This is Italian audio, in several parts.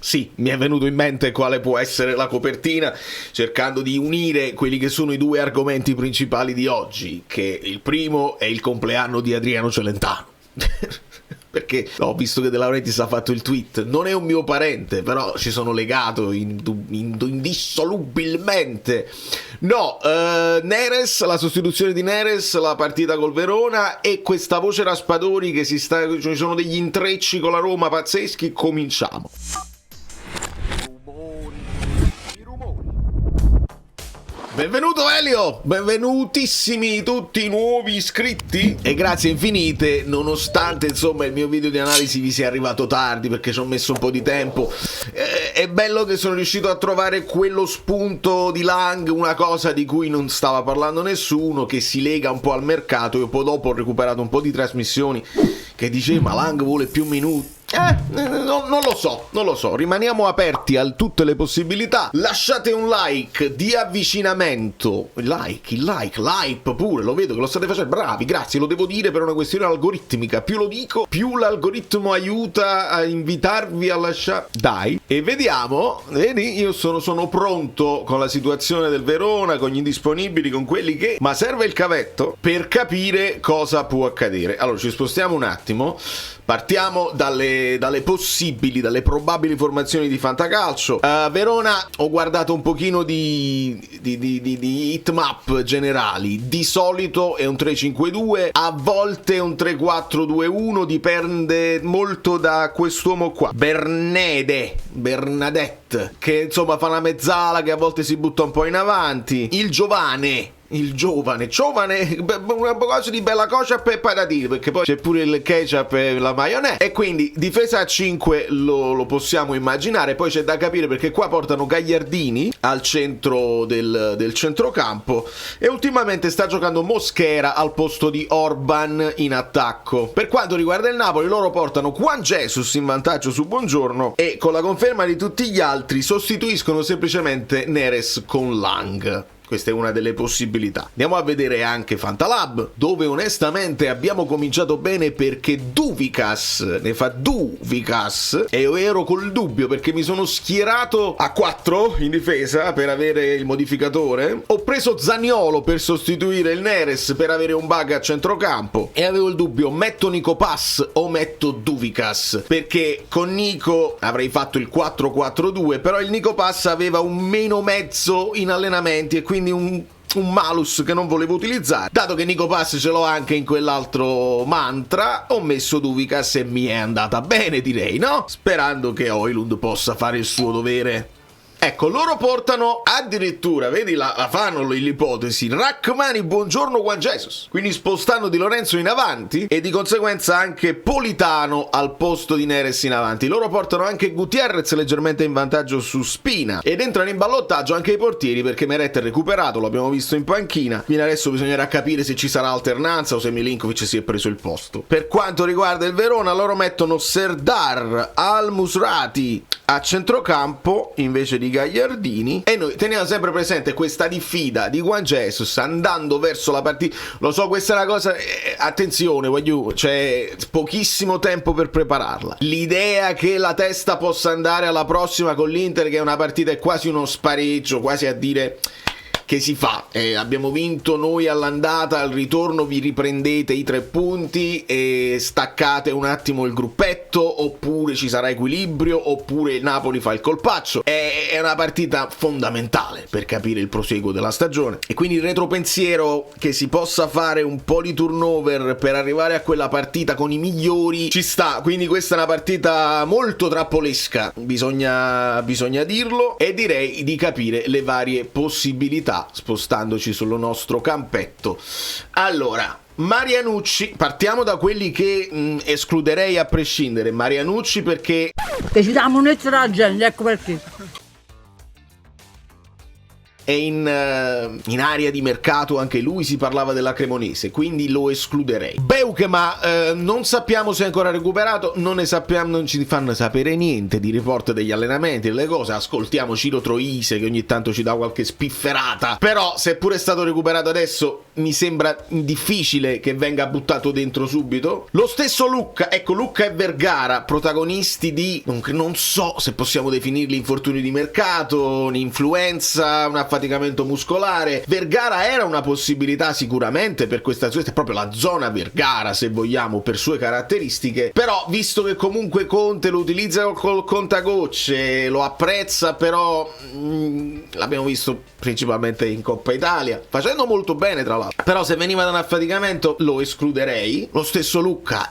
sì, mi è venuto in mente quale può essere la copertina, cercando di unire quelli che sono i due argomenti principali di oggi, che il primo è il compleanno di Adriano Celentano. Perché ho visto che De Laurentiis ha fatto il tweet, non è un mio parente, però ci sono legato indissolubilmente. No, Neres, la sostituzione di Neres, la partita col Verona e questa voce Raspadori che ci sono degli intrecci con la Roma pazzeschi. Cominciamo. Benvenuto Elio, benvenutissimi tutti i nuovi iscritti e grazie infinite, nonostante insomma il mio video di analisi vi sia arrivato tardi perché ci ho messo un po' di tempo. È bello che sono riuscito a trovare quello spunto di Lang, una cosa di cui non stava parlando nessuno, che si lega un po' al mercato. Io poi dopo ho recuperato un po' di trasmissioni che diceva ma Lang vuole più minuti. Non lo so, rimaniamo aperti a tutte le possibilità. Lasciate un like di avvicinamento, il like pure, lo vedo che lo state facendo, bravi, grazie, lo devo dire per una questione algoritmica, più lo dico, più l'algoritmo aiuta a invitarvi a lasciare, dai, e vediamo, vedi, io sono pronto con la situazione del Verona, con gli indisponibili, con quelli che, ma serve il cavetto per capire cosa può accadere. Allora ci spostiamo un attimo. Partiamo dalle possibili, probabili formazioni di Fantacalcio. Verona, ho guardato un pochino di hitmap generali. Di solito è un 3-5-2, a volte è un 3-4-2-1, dipende molto da quest'uomo qua. Bernadette, che insomma fa una mezzala, che a volte si butta un po' in avanti. Il giovane, una cosa di bella cosa per patatine, perché poi c'è pure il ketchup e la maionese, e quindi difesa a 5 lo possiamo immaginare. Poi c'è da capire perché qua portano Gagliardini al centro del centrocampo e ultimamente sta giocando Mosquera al posto di Orban in attacco. Per quanto riguarda il Napoli, loro portano Juan Jesus in vantaggio su Buongiorno e con la conferma di tutti gli altri sostituiscono semplicemente Neres con Lang. Questa è una delle possibilità. Andiamo a vedere anche Fantalab, dove onestamente abbiamo cominciato bene perché Douvikas ne fa Douvikas e io ero col dubbio perché mi sono schierato a 4 in difesa per avere il modificatore. Ho preso Zaniolo per sostituire il Neres per avere un bug a centrocampo e avevo il dubbio, metto Nico Pass o metto Douvikas, perché con Nico avrei fatto il 4-4-2, però il Nico Pass aveva un meno mezzo in allenamenti e quindi un malus che non volevo utilizzare. Dato che Nico Pass ce l'ho anche in quell'altro mantra, ho messo Douvikas e mi è andata bene, direi, no? Sperando che Højlund possa fare il suo dovere. Ecco, loro portano addirittura, vedi, la fanno l'ipotesi, Rachmani, Buongiorno, Juan Jesus, quindi spostando Di Lorenzo in avanti e di conseguenza anche Politano al posto di Neres in avanti. Loro portano anche Gutierrez leggermente in vantaggio su Spina ed entrano in ballottaggio anche i portieri perché Meret è recuperato, lo abbiamo visto in panchina, quindi adesso bisognerà capire se ci sarà alternanza o se Milinkovic si è preso il posto. Per quanto riguarda il Verona, loro mettono Serdar Al-Musrati a centrocampo invece di Gagliardini e noi teniamo sempre presente questa diffida di Juan Jesus andando verso la partita. Lo so, questa è una cosa, attenzione, c'è pochissimo tempo per prepararla. L'idea che la testa possa andare alla prossima con l'Inter, che è una partita, è quasi uno spareggio, quasi a dire che si fa, abbiamo vinto noi all'andata, al ritorno vi riprendete i 3 punti e staccate un attimo il gruppetto, oppure ci sarà equilibrio, oppure il Napoli fa il colpaccio. È una partita fondamentale per capire il proseguo della stagione e quindi il retropensiero che si possa fare un po' di turnover per arrivare a quella partita con i migliori ci sta. Quindi questa è una partita molto trappolesca, bisogna dirlo, e direi di capire le varie possibilità spostandoci sul nostro campetto. Allora, Marianucci, partiamo da quelli che escluderei a prescindere. Marianucci perché ci dà la munezza della gente, ecco perché. è in area di mercato, anche lui si parlava della Cremonese, quindi lo escluderei. Beukema non sappiamo se è ancora recuperato, non ne sappiamo, non ci fanno sapere niente di report degli allenamenti, delle cose. Ascoltiamo Ciro Troise che ogni tanto ci dà qualche spifferata, però se pure è stato recuperato adesso mi sembra difficile che venga buttato dentro subito. Lo stesso Lucca, ecco, Lucca e Vergara, protagonisti di non so se possiamo definirli infortuni di mercato, un'influenza, un affaticamento muscolare. Vergara era una possibilità sicuramente per questa è proprio la zona Vergara, se vogliamo, per sue caratteristiche, però visto che comunque Conte lo utilizza col contagocce, lo apprezza, però l'abbiamo visto principalmente in Coppa Italia, facendo molto bene tra l'altro, però se veniva da un affaticamento lo escluderei. Lo stesso Lucca,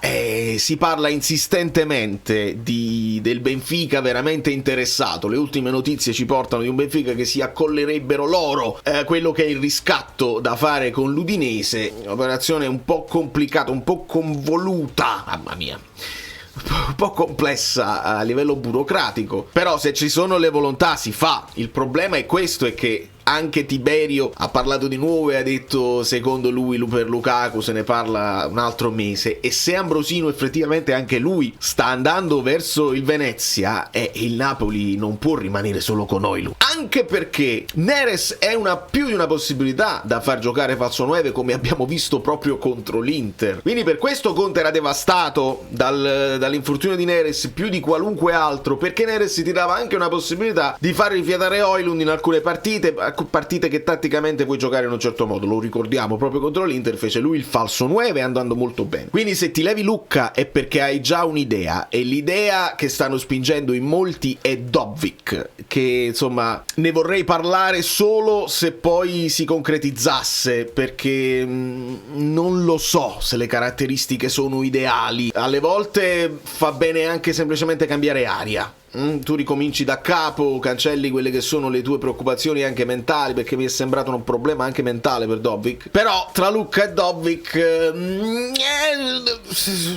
si parla insistentemente del Benfica veramente interessato, le ultime notizie ci portano di un Benfica che si accollerebbero loro quello che è il riscatto da fare con l'Udinese, un'operazione un po' complicata, un po' convoluta, mamma mia, un po' complessa a livello burocratico, però se ci sono le volontà si fa. Il problema è questo, è che anche Tiberio ha parlato di nuovo e ha detto secondo lui per Lukaku se ne parla un altro mese, e se Ambrosino effettivamente anche lui sta andando verso il Venezia, il Napoli non può rimanere solo con Oilu, anche perché Neres è più di una possibilità da far giocare falso 9, come abbiamo visto proprio contro l'Inter. Quindi per questo Conte era devastato dall'infortunio di Neres più di qualunque altro, perché Neres si tirava anche una possibilità di far rifiatare Oilund in alcune partite che tatticamente puoi giocare in un certo modo. Lo ricordiamo, proprio contro l'Inter fece lui il falso 9 andando molto bene. Quindi se ti levi Lucca è perché hai già un'idea, e l'idea che stanno spingendo in molti è Dobbik, che insomma ne vorrei parlare solo se poi si concretizzasse, perché non lo so se le caratteristiche sono ideali. Alle volte fa bene anche semplicemente cambiare aria. Tu ricominci da capo, cancelli quelle che sono le tue preoccupazioni anche mentali, perché mi è sembrato un problema anche mentale per Dobbik. Però tra Lucca e Dobbik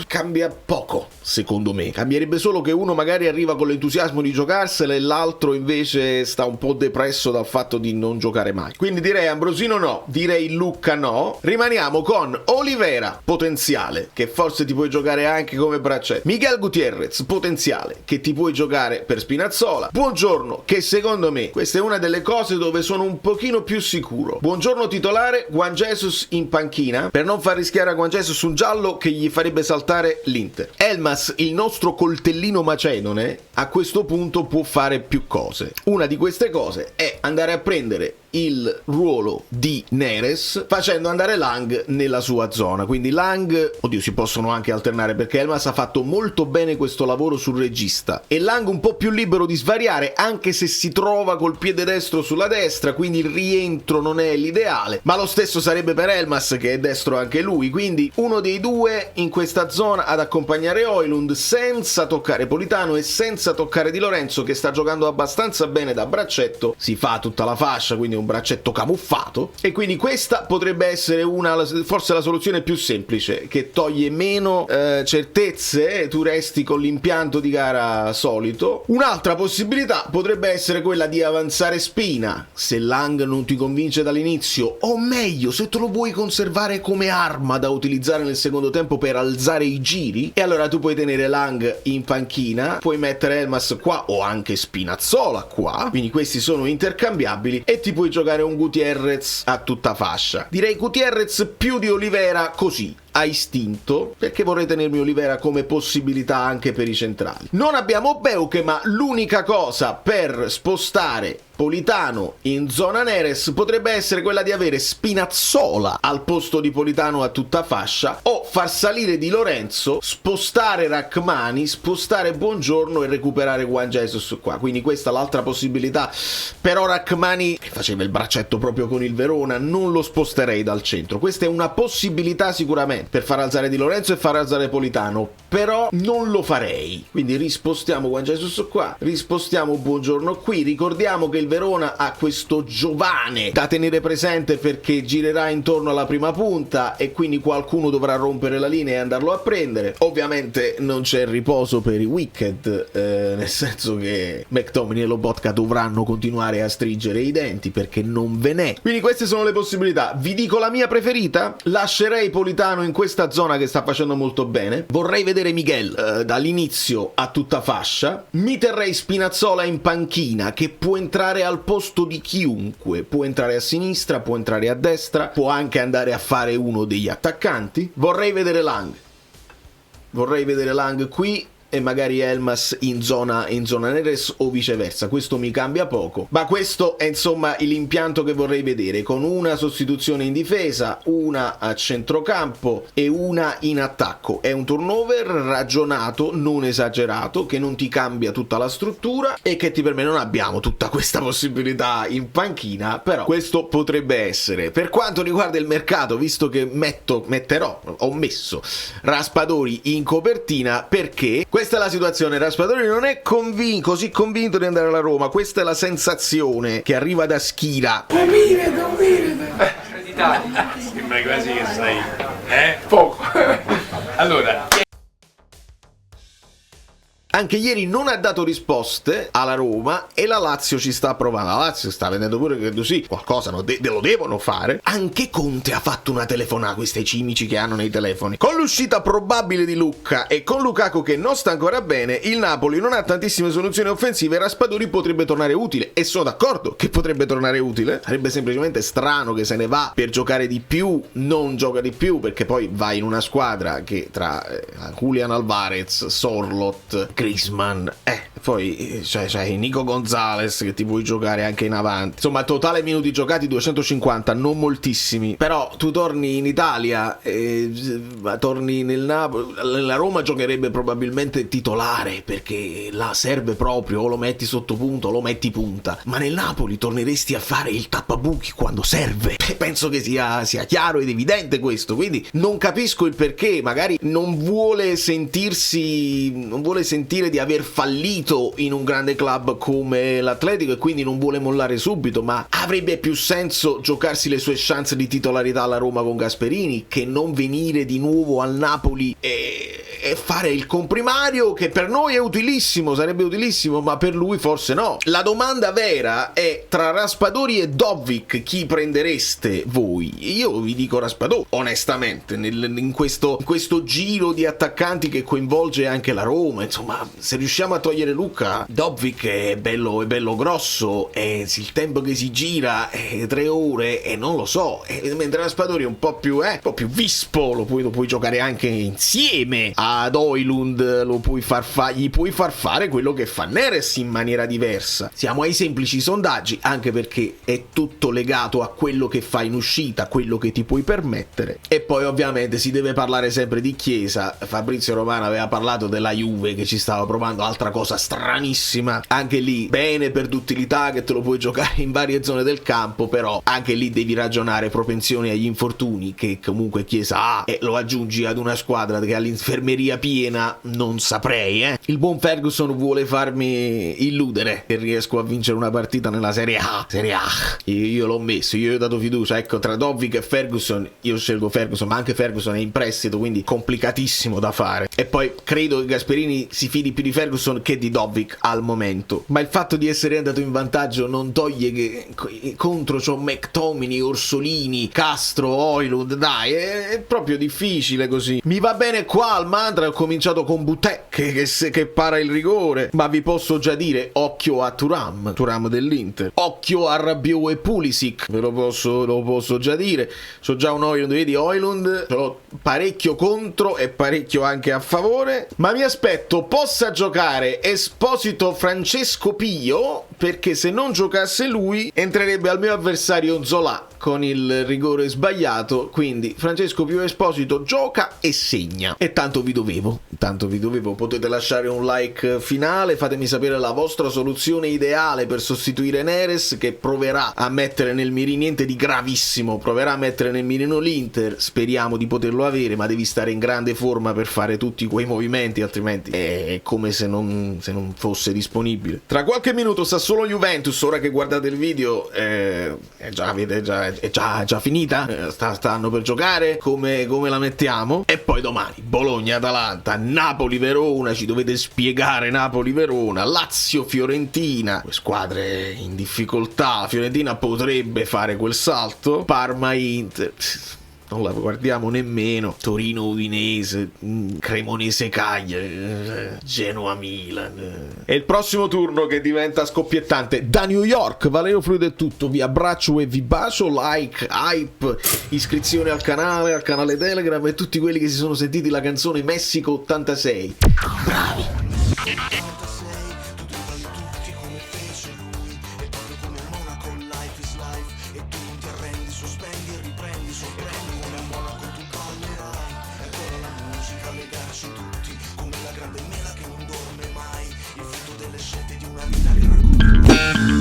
cambia poco, secondo me. Cambierebbe solo che uno magari arriva con l'entusiasmo di giocarsela e l'altro invece sta un po' depresso dal fatto di non giocare mai. Quindi direi Ambrosino no, direi Lucca no. Rimaniamo con Olivera, potenziale, che forse ti puoi giocare anche come braccetto. Miguel Gutierrez, potenziale, che ti puoi giocare per Spinazzola. Buongiorno, che secondo me questa è una delle cose dove sono un pochino più sicuro. Buongiorno titolare, Juan Jesus in panchina per non far rischiare a Juan Jesus un giallo che gli farebbe saltare l'Inter. Elmas, il nostro coltellino macedone, a questo punto può fare più cose. Una di queste cose è andare a prendere il ruolo di Neres facendo andare Lang nella sua zona. Quindi Lang, oddio, si possono anche alternare, perché Elmas ha fatto molto bene questo lavoro sul regista e Lang un po' più libero di svariare, anche se si trova col piede destro sulla destra, quindi il rientro non è l'ideale, ma lo stesso sarebbe per Elmas, che è destro anche lui. Quindi uno dei due in questa zona ad accompagnare Oilund, senza toccare Politano e senza toccare Di Lorenzo, che sta giocando abbastanza bene da braccetto, si fa tutta la fascia, quindi un braccetto camuffato, e quindi questa potrebbe essere forse la soluzione più semplice, che toglie meno certezze, tu resti con l'impianto di gara solito. Un'altra possibilità potrebbe essere quella di avanzare Spina se Lang non ti convince dall'inizio, o meglio se te lo vuoi conservare come arma da utilizzare nel secondo tempo per alzare i giri, e allora tu puoi tenere Lang in panchina, puoi mettere Elmas qua o anche Spinazzola qua, quindi questi sono intercambiabili, e ti puoi giocare un Gutierrez a tutta fascia. Direi Gutierrez più di Olivera, così a istinto, perché vorrei tenermi Olivera come possibilità anche per i centrali. Non abbiamo Beuke, ma l'unica cosa per spostare Politano in zona Neres potrebbe essere quella di avere Spinazzola al posto di Politano a tutta fascia, o far salire Di Lorenzo, spostare Rachmani, spostare Buongiorno e recuperare Juan Jesus qua. Quindi questa è l'altra possibilità. Però Rachmani, che faceva il braccetto proprio con il Verona, non lo sposterei dal centro. Questa è una possibilità sicuramente. assolutamente, per far alzare Di Lorenzo e far alzare Politano, però non lo farei. Quindi rispostiamo Juan Jesus qua, rispostiamo Buongiorno qui, ricordiamo che il Verona ha questo giovane da tenere presente perché girerà intorno alla prima punta e quindi qualcuno dovrà rompere la linea e andarlo a prendere. Ovviamente non c'è riposo per i Wicked, nel senso che McTominay e Lobotka dovranno continuare a stringere i denti perché non ve n'è. Quindi queste sono le possibilità. Vi dico la mia preferita: lascerei Politano in questa zona che sta facendo molto bene, vorrei vedere Miguel dall'inizio a tutta fascia, mi terrei Spinazzola in panchina che può entrare al posto di chiunque, può entrare a sinistra, può entrare a destra, può anche andare a fare uno degli attaccanti. Vorrei vedere Lang qui e magari Elmas in zona Neres o viceversa. Questo mi cambia poco, ma questo è insomma l'impianto che vorrei vedere, con una sostituzione in difesa, una a centrocampo e una in attacco. È un turnover ragionato, non esagerato, che non ti cambia tutta la struttura e che ti permette. Non abbiamo tutta questa possibilità in panchina, però questo potrebbe essere. Per quanto riguarda il mercato, visto che ho messo Raspadori in copertina, perché questa è la situazione. Raspadori non è così convinto di andare alla Roma. Questa è la sensazione che arriva da Schira. Sembra quasi che sai, poco. Allora, anche ieri non ha dato risposte alla Roma e la Lazio ci sta provando. La Lazio sta vedendo pure che così qualcosa lo devono fare. Anche Conte ha fatto una telefonata, questi cimici che hanno nei telefoni. Con l'uscita probabile di Lucca e con Lukaku che non sta ancora bene, il Napoli non ha tantissime soluzioni offensive e Raspadori potrebbe tornare utile. E sono d'accordo che potrebbe tornare utile. Sarebbe semplicemente strano che se ne va per giocare di più, non gioca di più, perché poi va in una squadra che tra Julian Alvarez, Sorloth, Griezmann, poi c'hai Nico Gonzalez che ti puoi giocare anche in avanti. Insomma, totale minuti giocati 250, non moltissimi. Però tu torni in Italia, torni nel Napoli, la Roma giocherebbe probabilmente titolare perché la serve proprio, o lo metti sotto punta o lo metti punta. Ma nel Napoli torneresti a fare il tappabuchi quando serve. Penso che sia chiaro ed evidente questo, quindi non capisco il perché. Magari non vuole sentire di aver fallito in un grande club come l'Atletico e quindi non vuole mollare subito, ma avrebbe più senso giocarsi le sue chance di titolarità alla Roma con Gasperini che non venire di nuovo al Napoli e fare il comprimario, che per noi è utilissimo, sarebbe utilissimo, ma per lui forse no. La domanda vera è: tra Raspadori e Dobbik chi prendereste voi? Io vi dico Raspadori, onestamente, in questo giro di attaccanti che coinvolge anche la Roma. Insomma, se riusciamo a togliere Lucca, Dobbik è bello grosso, e il tempo che si gira è 3 ore e non lo so, mentre Raspadori è un po' più vispo, lo puoi giocare anche insieme ad Højlund, gli puoi far fare quello che fa Neres in maniera diversa. Siamo ai semplici sondaggi, anche perché è tutto legato a quello che fai in uscita, quello che ti puoi permettere. E poi ovviamente si deve parlare sempre di Chiesa. Fabrizio Romano aveva parlato della Juve che ci stava provando, altra cosa stranissima. Anche lì bene per d'utilità, che te lo puoi giocare in varie zone del campo, però anche lì devi ragionare propensioni agli infortuni che comunque Chiesa ha, e lo aggiungi ad una squadra che ha l'infermeria piena, non saprei. Il buon Ferguson vuole farmi illudere che riesco a vincere una partita nella Serie A. Io l'ho messo, io ho dato fiducia. Ecco, tra Dobbik e Ferguson io scelgo Ferguson, ma anche Ferguson è in prestito, quindi complicatissimo da fare. E poi credo che Gasperini si fidi più di Ferguson che di Dobbik al momento, ma il fatto di essere andato in vantaggio non toglie che contro c'ho McTominay, Orsolini, Castro, Højlund. Dai, è proprio difficile così. Mi va bene qua al Mantra, ho cominciato con Butek che para il rigore, ma vi posso già dire occhio a Thuram dell'Inter, occhio a Rabiot e Pulisic, ve lo posso già dire. C'ho già un Højlund, vedi Højlund, ce l'ho parecchio contro e parecchio anche a favore, ma mi aspetto possa giocare Esposito Francesco Pio, perché se non giocasse lui entrerebbe al mio avversario Zola, con il rigore sbagliato, quindi Francesco Pio Esposito gioca e segna. E tanto vi dovevo, potete lasciare un like finale, fatemi sapere la vostra soluzione ideale per sostituire Neres, che proverà a mettere nel mirino, niente di gravissimo, proverà a mettere nel mirino l'Inter, speriamo di poterlo avere, ma devi stare in grande forma per fare tutti quei movimenti, altrimenti è come se non fosse disponibile. Tra qualche minuto Sassuolo Juventus, ora che guardate il video è già finita, stanno per giocare, come la mettiamo? E poi domani Bologna-Atalanta, Napoli-Verona, ci dovete spiegare Napoli-Verona, Lazio-Fiorentina, squadre in difficoltà, Fiorentina potrebbe fare quel salto, Parma-Inter non la guardiamo nemmeno, Torino-Udinese, Cremonese-Cagliari, Genoa-Milan. E il prossimo turno che diventa scoppiettante da New York. Valerio Fluido è tutto, vi abbraccio e vi bacio, like, hype, iscrizione al canale Telegram e tutti quelli che si sono sentiti la canzone Messico 86. Bravi! Come la grande mela che non dorme mai, il frutto delle scelte di una vita che racconta.